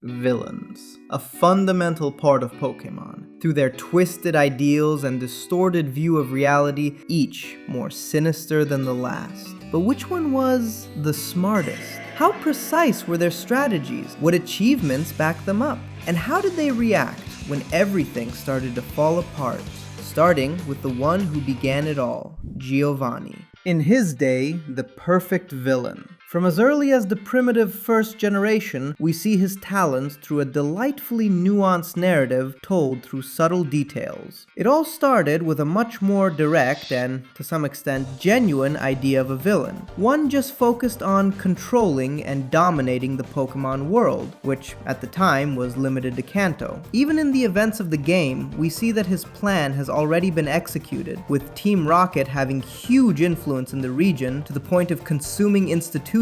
villains, a fundamental part of Pokémon. Through their twisted ideals and distorted view of reality, each more sinister than the last. But which one was the smartest? How precise were their strategies? What achievements backed them up? And how did they react when everything started to fall apart? Starting with the one who began it all, Giovanni. In his day, the perfect villain. From as early as the primitive first generation, we see his talents through a delightfully nuanced narrative told through subtle details. It all started with a much more direct and, to some extent, genuine idea of a villain. One just focused on controlling and dominating the Pokémon world, which at the time was limited to Kanto. Even in the events of the game, we see that his plan has already been executed, with Team Rocket having huge influence in the region to the point of consuming institutions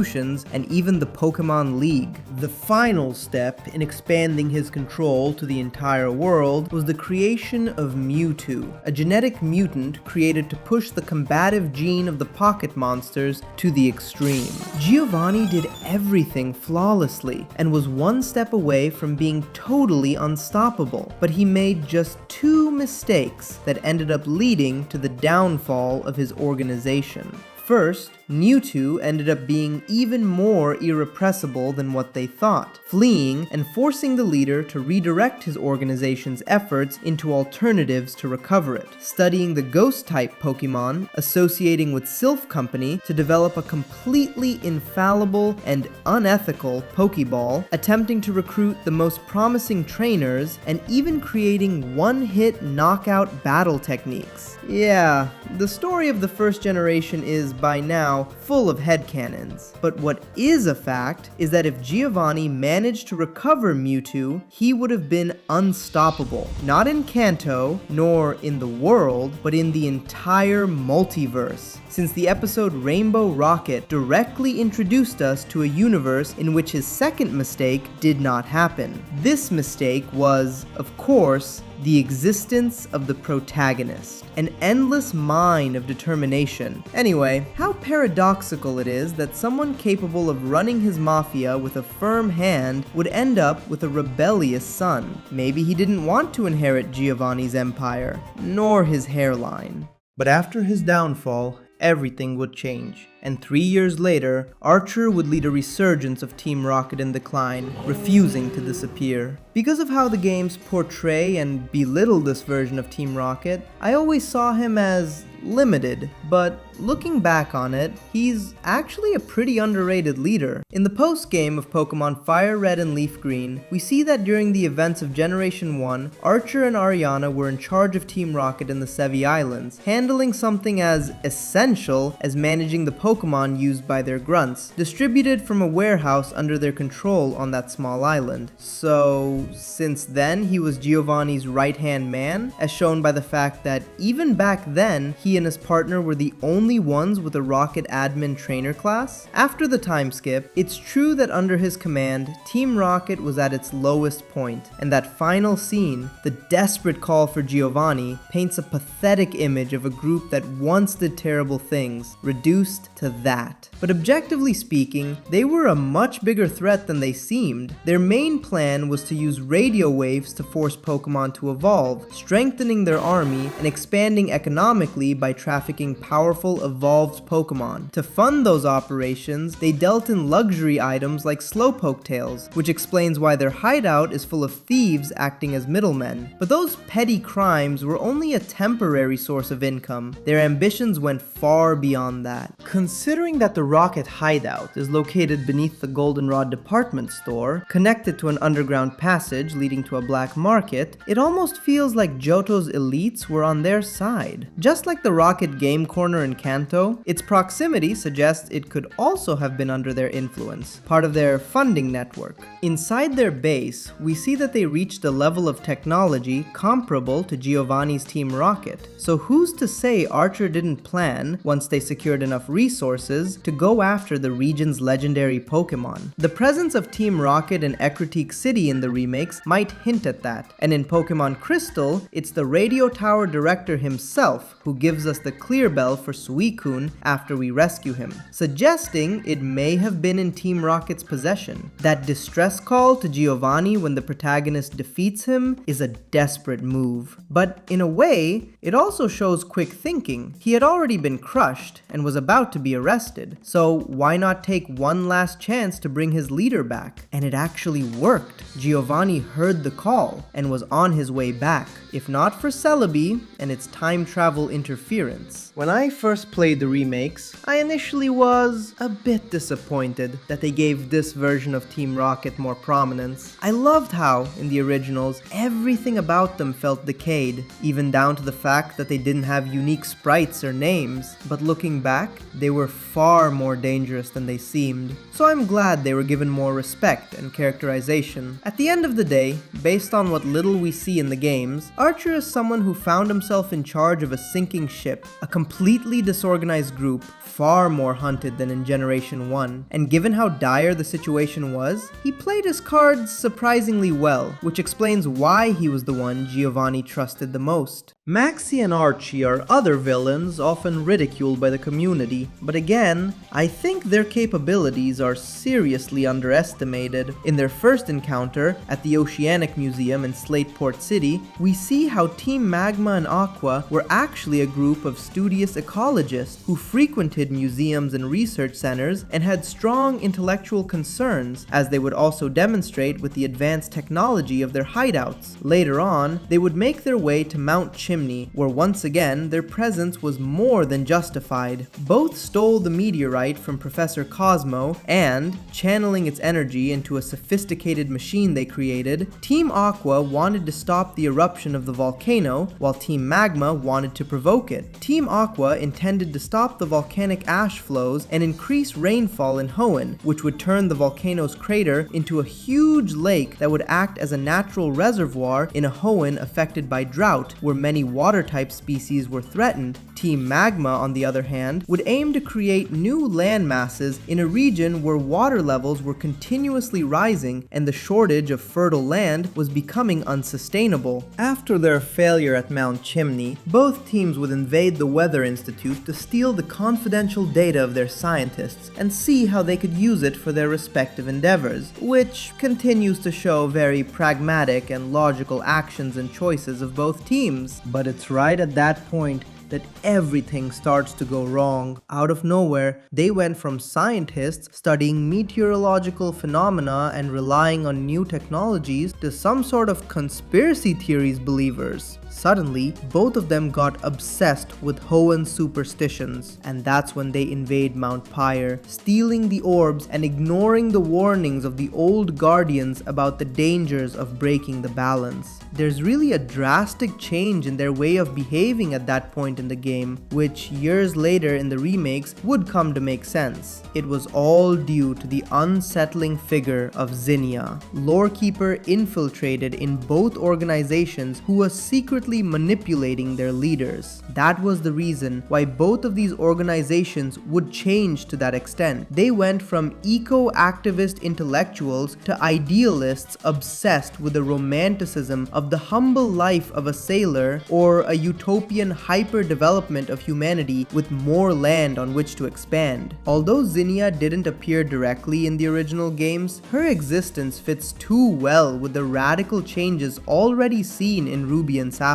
and even the Pokémon League. The final step in expanding his control to the entire world was the creation of Mewtwo, a genetic mutant created to push the combative gene of the pocket monsters to the extreme. Giovanni did everything flawlessly and was one step away from being totally unstoppable, but he made just 2 mistakes that ended up leading to the downfall of his organization. First, Mewtwo ended up being even more irrepressible than what they thought, fleeing and forcing the leader to redirect his organization's efforts into alternatives to recover it, studying the Ghost-type Pokémon, associating with Sylph Company to develop a completely infallible and unethical Pokéball, attempting to recruit the most promising trainers, and even creating one-hit knockout battle techniques. Yeah, the story of the first generation is, by now, full of headcanons. But what is a fact is that if Giovanni managed to recover Mewtwo, he would have been unstoppable. Not in Kanto, nor in the world, but in the entire multiverse, since the episode Rainbow Rocket directly introduced us to a universe in which his second mistake did not happen. This mistake was, of course, the existence of the protagonist, an endless mine of determination. Anyway, how paradoxical it is that someone capable of running his mafia with a firm hand would end up with a rebellious son. Maybe he didn't want to inherit Giovanni's empire, nor his hairline. But after his downfall, everything would change. And 3 years later, Archer would lead a resurgence of Team Rocket in decline, refusing to disappear. Because of how the games portray and belittle this version of Team Rocket, I always saw him as limited, but looking back on it, he's actually a pretty underrated leader. In the post-game of Pokemon Fire Red and Leaf Green, we see that during the events of Generation 1, Archer and Ariana were in charge of Team Rocket in the Sevi Islands, handling something as essential as managing the Pokemon used by their grunts, distributed from a warehouse under their control on that small island. So, since then he was Giovanni's right-hand man, as shown by the fact that even back then, he and his partner were the only ones with a Rocket admin trainer class? After the time skip, it's true that under his command, Team Rocket was at its lowest point, and that final scene, the desperate call for Giovanni, paints a pathetic image of a group that once did terrible things, reduced to that. But objectively speaking, they were a much bigger threat than they seemed. Their main plan was to use radio waves to force Pokemon to evolve, strengthening their army and expanding economically by trafficking powerful evolved Pokemon. To fund those operations, they dealt in luxury items like Slowpoke tails, which explains why their hideout is full of thieves acting as middlemen. But those petty crimes were only a temporary source of income. Their ambitions went far beyond that. Considering that the Rocket hideout is located beneath the Goldenrod department store, connected to an underground passage leading to a black market, it almost feels like Johto's elites were on their side. Just like the Rocket game corner in Kanto, its proximity suggests it could also have been under their influence, part of their funding network. Inside their base, we see that they reached a level of technology comparable to Giovanni's Team Rocket. So who's to say Archer didn't plan, once they secured enough resources, resources to go after the region's legendary Pokémon. The presence of Team Rocket and Ecruteak City in the remakes might hint at that, and in Pokémon Crystal, it's the Radio Tower director himself who gives us the clear bell for Suicune after we rescue him, suggesting it may have been in Team Rocket's possession. That distress call to Giovanni when the protagonist defeats him is a desperate move. But in a way, it also shows quick thinking. He had already been crushed and was about to be arrested, so why not take one last chance to bring his leader back? And it actually worked. Giovanni heard the call and was on his way back, if not for Celebi and its time travel interference. When I first played the remakes, I initially was a bit disappointed that they gave this version of Team Rocket more prominence. I loved how, in the originals, everything about them felt decayed, even down to the fact that they didn't have unique sprites or names. But looking back, they were far more dangerous than they seemed. So I'm glad they were given more respect and characterization. At the end of the day, based on what little we see in the games, Archer is someone who found himself in charge of a sinking ship, a completely disorganized group, far more hunted than in Generation 1, and given how dire the situation was, he played his cards surprisingly well, which explains why he was the one Giovanni trusted the most. Maxie and Archie are other villains often ridiculed by the community, but again, I think their capabilities are seriously underestimated. In their first encounter at the Oceanic Museum in Slateport City, we see how Team Magma and Aqua were actually a group of studious ecologists who frequented museums and research centers and had strong intellectual concerns, as they would also demonstrate with the advanced technology of their hideouts. Later on, they would make their way to Mount Chimney, where once again their presence was more than justified. Both stole the meteorite from Professor Cosmo and, channeling its energy into a sophisticated machine they created, Team Aqua wanted to stop the eruption of the volcano, while Team Magma wanted to provoke it. Team Aqua intended to stop the volcanic ash flows and increase rainfall in Hoenn, which would turn the volcano's crater into a huge lake that would act as a natural reservoir in a Hoenn affected by drought, where many water-type species were threatened. Team Magma, on the other hand, would aim to create new land masses in a region where water levels were continuously rising and the shortage of fertile land was becoming unsustainable. After their failure at Mount Chimney, both teams would invade the Weather Institute to steal the confidential data of their scientists and see how they could use it for their respective endeavors, which continues to show very pragmatic and logical actions and choices of both teams. But it's right at that point that everything starts to go wrong. Out of nowhere, they went from scientists studying meteorological phenomena and relying on new technologies to some sort of conspiracy theories believers. Suddenly, both of them got obsessed with Hoenn superstitions, and that's when they invade Mount Pyre, stealing the orbs and ignoring the warnings of the old guardians about the dangers of breaking the balance. There's really a drastic change in their way of behaving at that point in the game, which years later in the remakes would come to make sense. It was all due to the unsettling figure of Zinnia, Lorekeeper infiltrated in both organizations who was secretly manipulating their leaders. That was the reason why both of these organizations would change to that extent. They went from eco-activist intellectuals to idealists obsessed with the romanticism of the humble life of a sailor or a utopian hyper-development of humanity with more land on which to expand. Although Zinnia didn't appear directly in the original games, her existence fits too well with the radical changes already seen in Ruby and Sapphire.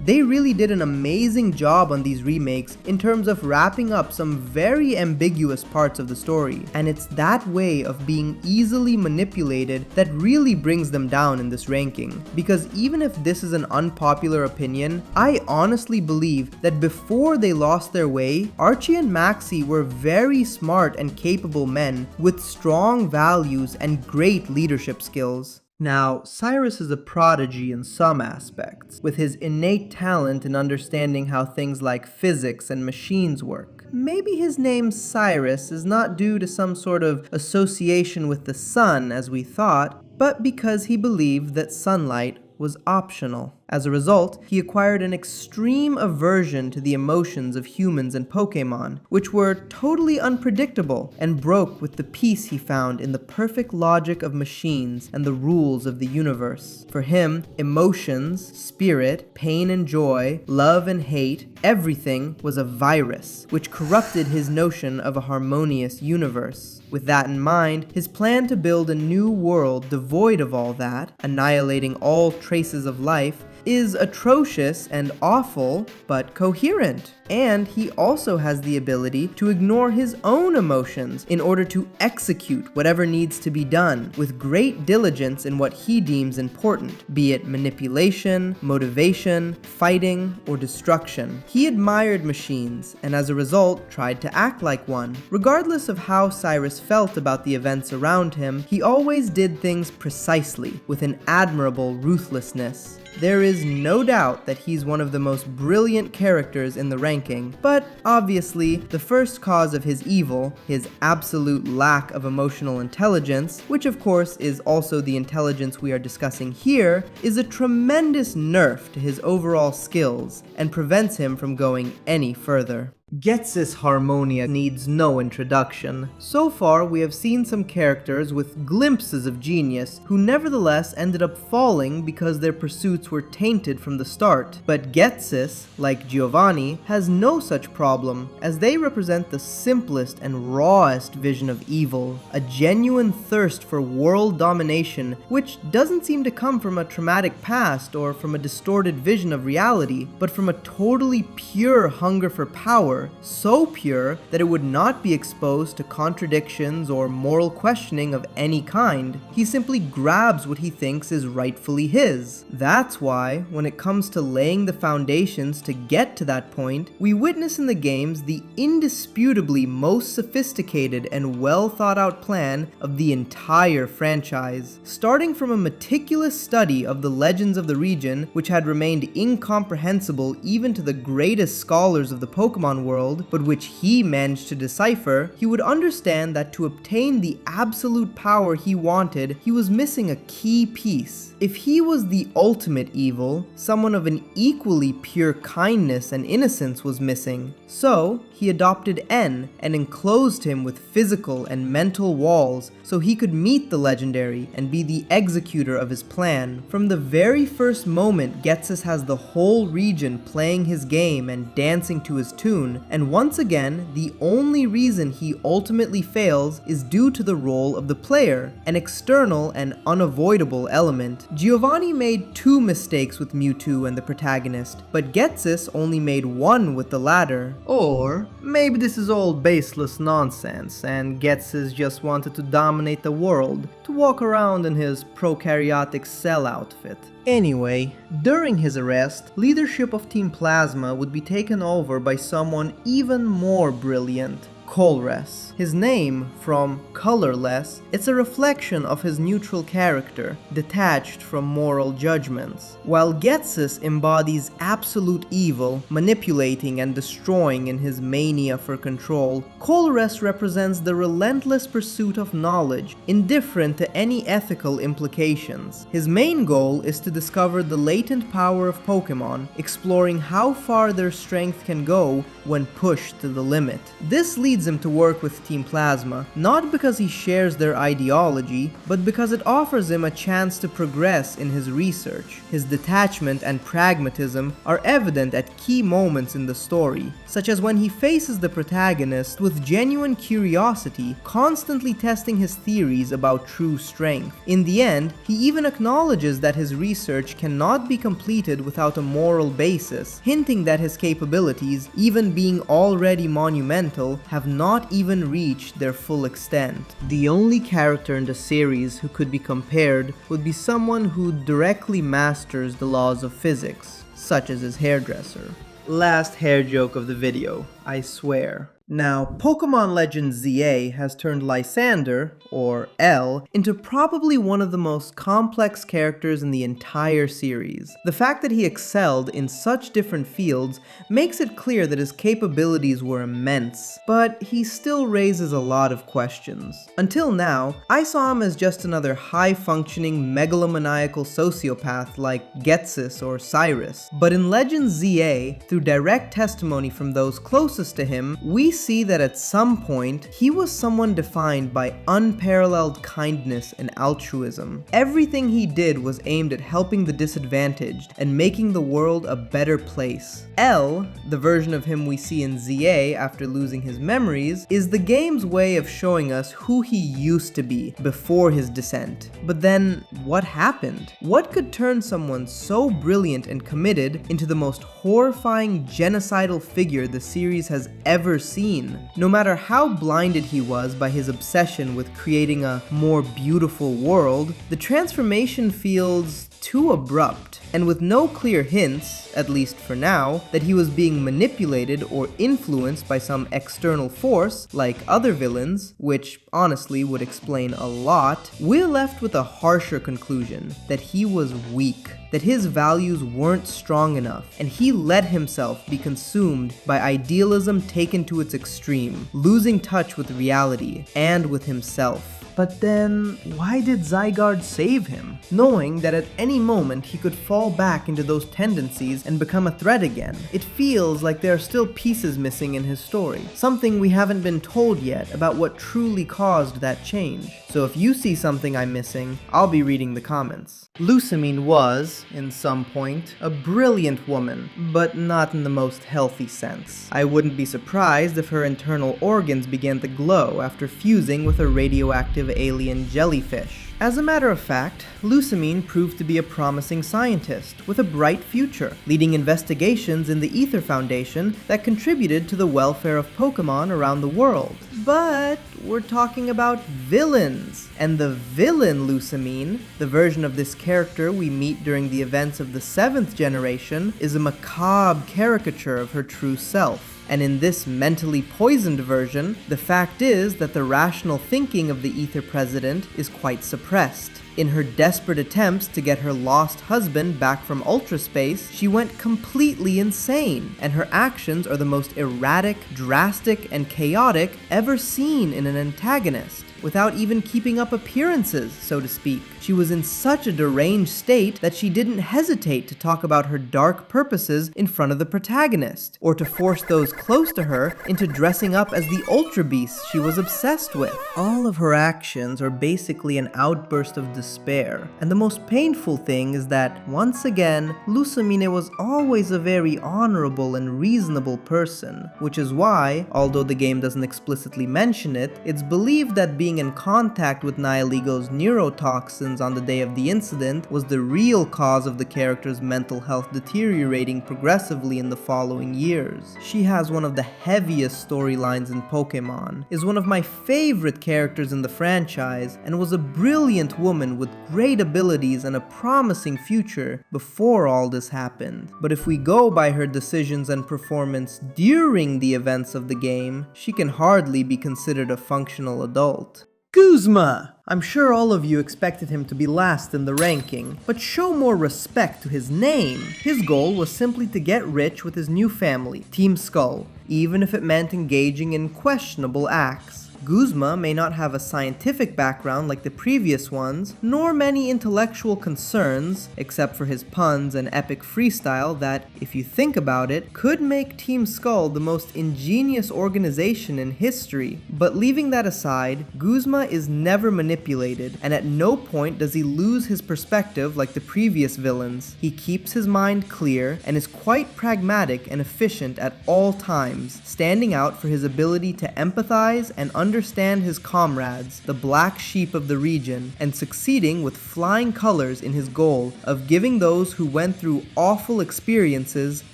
They really did an amazing job on these remakes in terms of wrapping up some very ambiguous parts of the story, and it's that way of being easily manipulated that really brings them down in this ranking. Because even if this is an unpopular opinion, I honestly believe that before they lost their way, Archie and Maxie were very smart and capable men with strong values and great leadership skills. Now, Cyrus is a prodigy in some aspects, with his innate talent in understanding how things like physics and machines work. Maybe his name Cyrus is not due to some sort of association with the sun as we thought, but because he believed that sunlight was optional. As a result, he acquired an extreme aversion to the emotions of humans and Pokémon, which were totally unpredictable and broke with the peace he found in the perfect logic of machines and the rules of the universe. For him, emotions, spirit, pain and joy, love and hate, everything was a virus, which corrupted his notion of a harmonious universe. With that in mind, his plan to build a new world devoid of all that, annihilating all traces of life, is atrocious and awful, but coherent. And he also has the ability to ignore his own emotions in order to execute whatever needs to be done with great diligence in what he deems important, be it manipulation, motivation, fighting, or destruction. He admired machines, and as a result, tried to act like one. Regardless of how Cyrus felt about the events around him, he always did things precisely, with an admirable ruthlessness. There is no doubt that he's one of the most brilliant characters in the ranking, but obviously, the first cause of his evil, his absolute lack of emotional intelligence, which of course is also the intelligence we are discussing here, is a tremendous nerf to his overall skills and prevents him from going any further. Ghetsis Harmonia needs no introduction. So far, we have seen some characters with glimpses of genius who nevertheless ended up falling because their pursuits were tainted from the start. But Ghetsis, like Giovanni, has no such problem, as they represent the simplest and rawest vision of evil, a genuine thirst for world domination, which doesn't seem to come from a traumatic past or from a distorted vision of reality, but from a totally pure hunger for power, so pure that it would not be exposed to contradictions or moral questioning of any kind. He simply grabs what he thinks is rightfully his. That's why, when it comes to laying the foundations to get to that point, we witness in the games the indisputably most sophisticated and well thought out plan of the entire franchise. Starting from a meticulous study of the legends of the region, which had remained incomprehensible even to the greatest scholars of the Pokémon world, but which he managed to decipher, he would understand that to obtain the absolute power he wanted, he was missing a key piece. If he was the ultimate evil, someone of an equally pure kindness and innocence was missing. So, he adopted N and enclosed him with physical and mental walls so he could meet the legendary and be the executor of his plan. From the very first moment, Ghetsis has the whole region playing his game and dancing to his tune, and once again, the only reason he ultimately fails is due to the role of the player, an external and unavoidable element. Giovanni made 2 mistakes with Mewtwo and the protagonist, but Ghetsis only made 1 with the latter. Or maybe this is all baseless nonsense, and Ghetsis just wanted to dominate the world, to walk around in his prokaryotic cell outfit. Anyway, during his arrest, leadership of Team Plasma would be taken over by someone even more brilliant, Colress. His name, from colorless, it's a reflection of his neutral character, detached from moral judgments. While Ghetsis embodies absolute evil, manipulating and destroying in his mania for control, Colress represents the relentless pursuit of knowledge, indifferent to any ethical implications. His main goal is to discover the latent power of Pokémon, exploring how far their strength can go when pushed to the limit. This leads him to work with Team Plasma, not because he shares their ideology, but because it offers him a chance to progress in his research. His detachment and pragmatism are evident at key moments in the story, such as when he faces the protagonist with genuine curiosity, constantly testing his theories about true strength. In the end, he even acknowledges that his research cannot be completed without a moral basis, hinting that his capabilities, even being already monumental, have not even reached their full extent. The only character in the series who could be compared would be someone who directly masters the laws of physics, such as his hairdresser. Last hair joke of the video. I swear. Now, Pokemon Legends ZA has turned Lysandre, or L, into probably one of the most complex characters in the entire series. The fact that he excelled in such different fields makes it clear that his capabilities were immense, but he still raises a lot of questions. Until now, I saw him as just another high-functioning, megalomaniacal sociopath like Ghetsis or Cyrus. But in Legends ZA, through direct testimony from those closest to him, we see that at some point, he was someone defined by unparalleled kindness and altruism. Everything he did was aimed at helping the disadvantaged and making the world a better place. L, the version of him we see in ZA after losing his memories, is the game's way of showing us who he used to be before his descent. But then, what happened? What could turn someone so brilliant and committed into the most horrifying genocidal figure the series has ever seen? No matter how blinded he was by his obsession with creating a more beautiful world, the transformation feels too abrupt, and with no clear hints, at least for now, that he was being manipulated or influenced by some external force like other villains, which honestly would explain a lot, we're left with a harsher conclusion, that he was weak, that his values weren't strong enough, and he let himself be consumed by idealism taken to its extreme, losing touch with reality and with himself. But then, why did Zygarde save him? Knowing that at any moment he could fall back into those tendencies and become a threat again. It feels like there are still pieces missing in his story, something we haven't been told yet about what truly caused that change. So if you see something I'm missing, I'll be reading the comments. Lusamine was, in some point, a brilliant woman, but not in the most healthy sense. I wouldn't be surprised if her internal organs began to glow after fusing with a radioactive alien jellyfish. As a matter of fact, Lusamine proved to be a promising scientist with a bright future, leading investigations in the Ether Foundation that contributed to the welfare of Pokémon around the world. But we're talking about villains, and the villain Lusamine, the version of this character we meet during the events of the 7th generation, is a macabre caricature of her true self. And in this mentally poisoned version, the fact is that the rational thinking of the Ether President is quite suppressed. In her desperate attempts to get her lost husband back from ultraspace, she went completely insane, and her actions are the most erratic, drastic, and chaotic ever seen in an antagonist, without even keeping up appearances, so to speak. She was in such a deranged state that she didn't hesitate to talk about her dark purposes in front of the protagonist, or to force those close to her into dressing up as the Ultra Beasts she was obsessed with. All of her actions are basically an outburst of despair, and the most painful thing is that, once again, Lusamine was always a very honorable and reasonable person, which is why, although the game doesn't explicitly mention it, it's believed that being in contact with Nihiligo's neurotoxins on the day of the incident was the real cause of the character's mental health deteriorating progressively in the following years. She has one of the heaviest storylines in Pokémon, is one of my favorite characters in the franchise, and was a brilliant woman with great abilities and a promising future before all this happened. But if we go by her decisions and performance during the events of the game, she can hardly be considered a functional adult. Guzma! I'm sure all of you expected him to be last in the ranking, but show more respect to his name. His goal was simply to get rich with his new family, Team Skull, even if it meant engaging in questionable acts. Guzma may not have a scientific background like the previous ones, nor many intellectual concerns, except for his puns and epic freestyle that, if you think about it, could make Team Skull the most ingenious organization in history. But leaving that aside, Guzma is never manipulated, and at no point does he lose his perspective like the previous villains. He keeps his mind clear and is quite pragmatic and efficient at all times, standing out for his ability to empathize and understand understand his comrades, the black sheep of the region, and succeeding with flying colors in his goal of giving those who went through awful experiences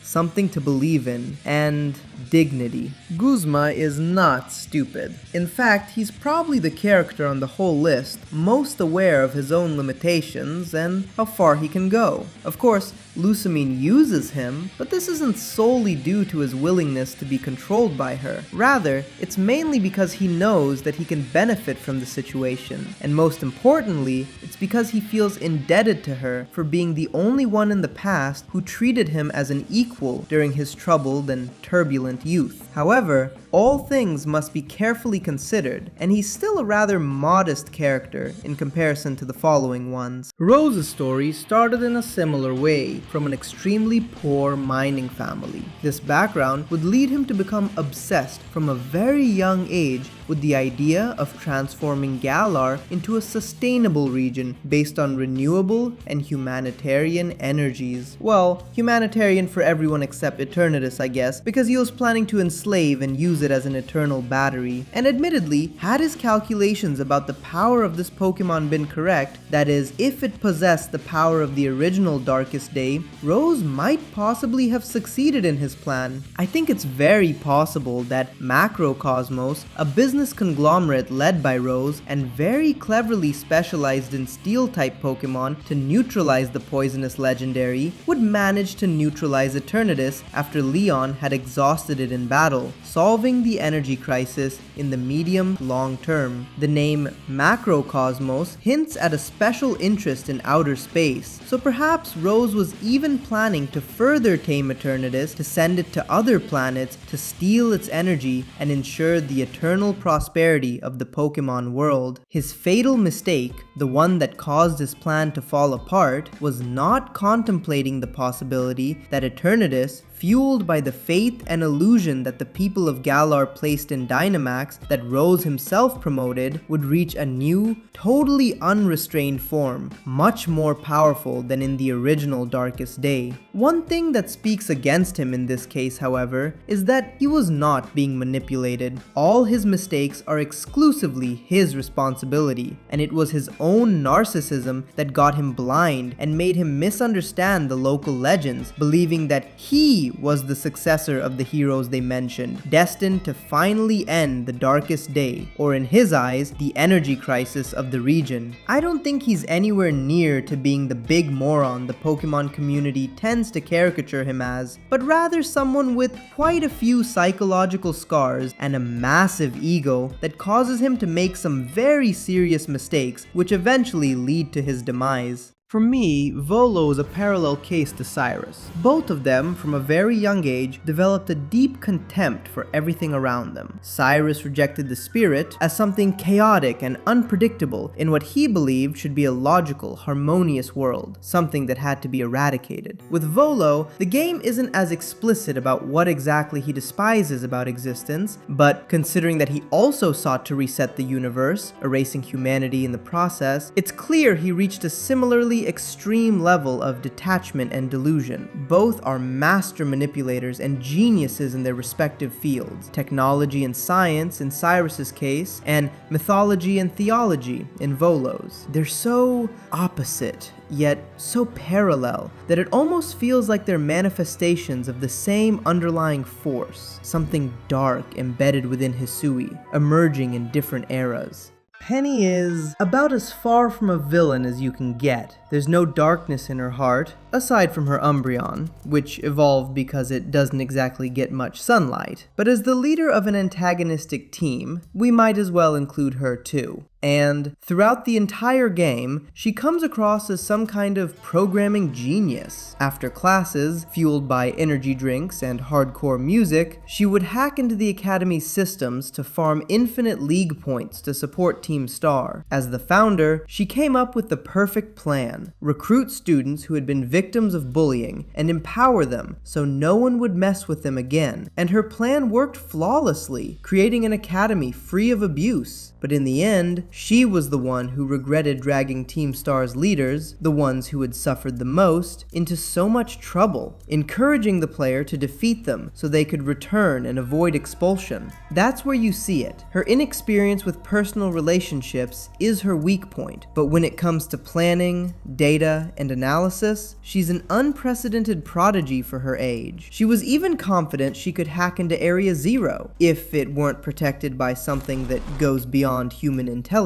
something to believe in, and dignity. Guzma is not stupid. In fact, he's probably the character on the whole list most aware of his own limitations and how far he can go. Of course, Lusamine uses him, but this isn't solely due to his willingness to be controlled by her. Rather, it's mainly because he knows that he can benefit from the situation, and most importantly, it's because he feels indebted to her for being the only one in the past who treated him as an equal during his troubled and turbulent youth. However, all things must be carefully considered, and he's still a rather modest character in comparison to the following ones. Rose's story started in a similar way, from an extremely poor mining family. This background would lead him to become obsessed from a very young age with the idea of transforming Galar into a sustainable region based on renewable and humanitarian energies. Well, humanitarian for everyone except Eternatus, I guess, because he was planning to enslave and use it as an eternal battery. And admittedly, had his calculations about the power of this Pokemon been correct, that is, if it possessed the power of the original Darkest Day, Rose might possibly have succeeded in his plan. I think it's very possible that Macrocosmos, a business conglomerate led by Rose and very cleverly specialized in Steel-type Pokemon to neutralize the poisonous legendary, would manage to neutralize Eternatus after Leon had exhausted it in battle, solving the energy crisis in the medium-long term. The name Macrocosmos hints at a special interest in outer space, so perhaps Rose was even planning to further tame Eternatus to send it to other planets to steal its energy and ensure the eternal prosperity of the Pokemon world. His fatal mistake, the one that caused his plan to fall apart, was not contemplating the possibility that Eternatus, fueled by the faith and illusion that the people of Galar placed in Dynamax that Rose himself promoted, would reach a new, totally unrestrained form, much more powerful than in the original Darkest Day. One thing that speaks against him in this case, however, is that he was not being manipulated. All his mistakes are exclusively his responsibility, and it was his own narcissism that got him blind and made him misunderstand the local legends, believing that he was the successor of the heroes they mentioned, destined to finally end the Darkest Day, or in his eyes, the energy crisis of the region. I don't think he's anywhere near to being the big moron the Pokemon community tends to caricature him as, but rather someone with quite a few psychological scars and a massive ego that causes him to make some very serious mistakes, which eventually lead to his demise. For me, Volo is a parallel case to Cyrus. Both of them, from a very young age, developed a deep contempt for everything around them. Cyrus rejected the spirit as something chaotic and unpredictable in what he believed should be a logical, harmonious world, something that had to be eradicated. With Volo, the game isn't as explicit about what exactly he despises about existence, but considering that he also sought to reset the universe, erasing humanity in the process, it's clear he reached a similarly extreme level of detachment and delusion. Both are master manipulators and geniuses in their respective fields, technology and science in Cyrus's case, and mythology and theology in Volo's. They're so opposite, yet so parallel, that it almost feels like they're manifestations of the same underlying force, something dark embedded within Hisui, emerging in different eras. Penny is about as far from a villain as you can get. There's no darkness in her heart, aside from her Umbreon, which evolved because it doesn't exactly get much sunlight. But as the leader of an antagonistic team, we might as well include her too. And throughout the entire game, she comes across as some kind of programming genius. After classes, fueled by energy drinks and hardcore music, she would hack into the Academy's systems to farm infinite league points to support Team Star. As the founder, she came up with the perfect plan: recruit students who had been victims of bullying and empower them so no one would mess with them again. And her plan worked flawlessly, creating an academy free of abuse. But in the end, She was the one who regretted dragging Team Star's leaders, the ones who had suffered the most, into so much trouble, encouraging the player to defeat them so they could return and avoid expulsion. That's where you see it. Her inexperience with personal relationships is her weak point, but when it comes to planning, data, and analysis, she's an unprecedented prodigy for her age. She was even confident she could hack into Area Zero, if it weren't protected by something that goes beyond human intelligence.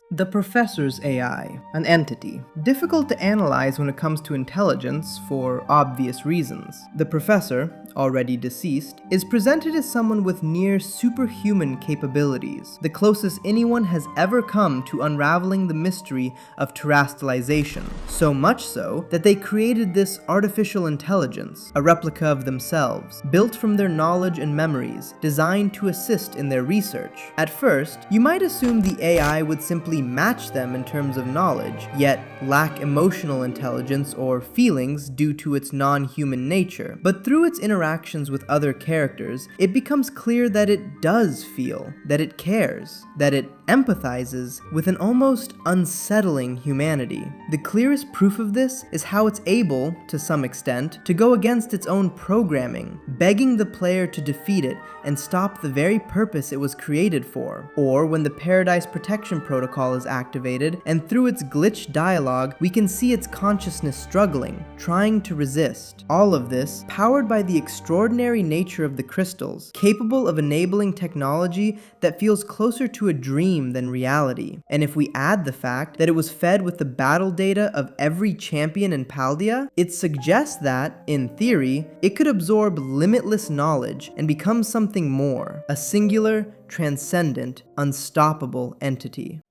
The Professor's AI, an entity. Difficult to analyze when it comes to intelligence for obvious reasons. The Professor, already deceased, is presented as someone with near superhuman capabilities, the closest anyone has ever come to unraveling the mystery of terrestrialization, so much so that they created this artificial intelligence, a replica of themselves, built from their knowledge and memories, designed to assist in their research. At first, you might assume the AI would simply match them in terms of knowledge, yet lack emotional intelligence or feelings due to its non-human nature, but through its interactions with other characters, it becomes clear that it does feel, that it cares, that it empathizes with an almost unsettling humanity. The clearest proof of this is how it's able, to some extent, to go against its own programming, begging the player to defeat it and stop the very purpose it was created for. Or when the Paradise Protection Protocol is activated, and through its glitched dialogue, we can see its consciousness struggling, trying to resist. All of this powered by the extraordinary nature of the crystals, capable of enabling technology that feels closer to a dream than reality. And if we add the fact that it was fed with the battle data of every champion in Paldea, it suggests that, in theory, it could absorb limitless knowledge and become something more, a singular, transcendent, unstoppable entity.